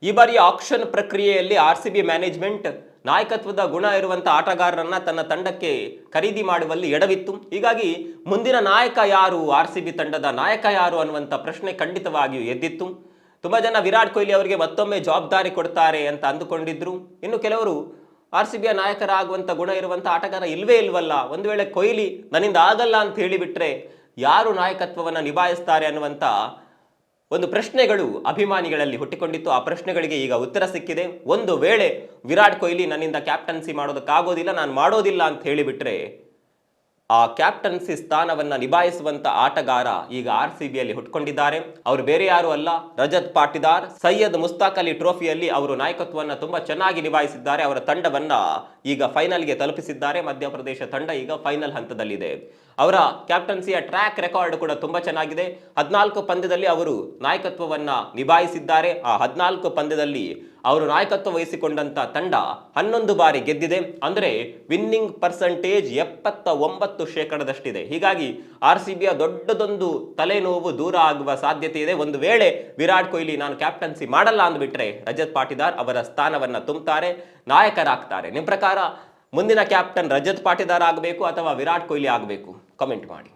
ಈ ಬಾರಿ ಆಕ್ಷನ್ ಪ್ರಕ್ರಿಯೆಯಲ್ಲಿ ಆರ್ಸಿಬಿ ಮ್ಯಾನೇಜ್ಮೆಂಟ್ ನಾಯಕತ್ವದ ಗುಣ ಇರುವಂತಹ ಆಟಗಾರರನ್ನ ತನ್ನ ತಂಡಕ್ಕೆ ಖರೀದಿ ಮಾಡುವಲ್ಲಿ ಎಡವಿತ್ತು. ಹೀಗಾಗಿ ಮುಂದಿನ ನಾಯಕ ಯಾರು, ಆರ್ಸಿಬಿ ತಂಡದ ನಾಯಕ ಯಾರು ಅನ್ನುವಂಥ ಪ್ರಶ್ನೆ ಖಂಡಿತವಾಗಿಯೂ ಎದ್ದಿತ್ತು. ತುಂಬಾ ಜನ ವಿರಾಟ್ ಕೊಹ್ಲಿ ಅವರಿಗೆ ಮತ್ತೊಮ್ಮೆ ಜವಾಬ್ದಾರಿ ಕೊಡ್ತಾರೆ ಅಂತ ಅಂದುಕೊಂಡಿದ್ರು. ಇನ್ನು ಕೆಲವರು ಆರ್ಸಿಬಿಯ ನಾಯಕರಾಗುವಂತ ಗುಣ ಇರುವಂತ ಆಟಗಾರ ಇಲ್ವೇ ಇಲ್ವಲ್ಲ, ಒಂದು ವೇಳೆ ಕೊಹ್ಲಿ ನನ್ನಿಂದ ಆಗಲ್ಲ ಅಂತ ಹೇಳಿಬಿಟ್ರೆ ಯಾರು ನಾಯಕತ್ವವನ್ನು ನಿಭಾಯಿಸ್ತಾರೆ ಅನ್ನುವಂತ ಒಂದು ಪ್ರಶ್ನೆಗಳು ಅಭಿಮಾನಿಗಳಲ್ಲಿ ಹುಟ್ಟಿಕೊಂಡಿತ್ತು. ಆ ಪ್ರಶ್ನೆಗಳಿಗೆ ಈಗ ಉತ್ತರ ಸಿಕ್ಕಿದೆ. ಒಂದು ವೇಳೆ ವಿರಾಟ್ ಕೊಹ್ಲಿ ನನ್ನಿಂದ ಕ್ಯಾಪ್ಟನ್ಸಿ ಮಾಡೋದಕ್ಕಾಗೋದಿಲ್ಲ, ನಾನು ಮಾಡೋದಿಲ್ಲ ಅಂತ ಹೇಳಿಬಿಟ್ರೆ ಆ ಕ್ಯಾಪ್ಟನ್ಸಿ ಸ್ಥಾನವನ್ನ ನಿಭಾಯಿಸುವಂತ ಆಟಗಾರ ಈಗ ಆರ್ಸಿಬಿಯಲ್ಲಿ ಹುಟ್ಕೊಂಡಿದ್ದಾರೆ. ಅವರು ಬೇರೆ ಯಾರು ಅಲ್ಲ, ರಜತ್ ಪಾಟಿದಾರ್. ಸೈಯದ್ ಮುಸ್ತಾಕ್ ಅಲಿ ಟ್ರೋಫಿಯಲ್ಲಿ ಅವರು ನಾಯಕತ್ವವನ್ನು ತುಂಬಾ ಚೆನ್ನಾಗಿ ನಿಭಾಯಿಸಿದ್ದಾರೆ. ಅವರ ತಂಡವನ್ನ ಈಗ ಫೈನಲ್ಗೆ ತಲುಪಿಸಿದ್ದಾರೆ. ಮಧ್ಯಪ್ರದೇಶ ತಂಡ ಈಗ ಫೈನಲ್ ಹಂತದಲ್ಲಿದೆ. ಅವರ ಕ್ಯಾಪ್ಟನ್ಸಿಯ ಟ್ರ್ಯಾಕ್ ರೆಕಾರ್ಡ್ ಕೂಡ ತುಂಬಾ ಚೆನ್ನಾಗಿದೆ. 14 ಪಂದ್ಯದಲ್ಲಿ ಅವರು ನಾಯಕತ್ವವನ್ನ ನಿಭಾಯಿಸಿದ್ದಾರೆ. ಆ 14 ಪಂದ್ಯದಲ್ಲಿ ಅವರು ನಾಯಕತ್ವ ವಹಿಸಿಕೊಂಡಂತ ತಂಡ 11 ಬಾರಿ ಗೆದ್ದಿದೆ. ಅಂದ್ರೆ ವಿನ್ನಿಂಗ್ ಪರ್ಸೆಂಟೇಜ್ 79% ಹೀಗಾಗಿ ಆರ್ಸಿಬಿಯ ದೊಡ್ಡದೊಂದು ತಲೆನೋವು ದೂರ ಆಗುವ ಸಾಧ್ಯತೆ ಇದೆ. ಒಂದು ವೇಳೆ ವಿರಾಟ್ ಕೊಹ್ಲಿ ನಾನು ಕ್ಯಾಪ್ಟನ್ಸಿ ಮಾಡಲ್ಲ ಅಂದ್ಬಿಟ್ರೆ ರಜತ್ ಪಾಟಿದಾರ್ ಅವರ ಸ್ಥಾನವನ್ನ ತುಂಬುತ್ತಾರೆ, ನಾಯಕರಾಗ್ತಾರೆ. ನಿಮ್ಮ ಪ್ರಕಾರ ಮುಂದಿನ ಕ್ಯಾಪ್ಟನ್ ರಜತ್ ಪಾಟಿದಾರ್ ಆಗಬೇಕು ಅಥವಾ ವಿರಾಟ್ ಕೊಹ್ಲಿ ಆಗಬೇಕು? ಕಮೆಂಟ್ ಮಾಡಿ.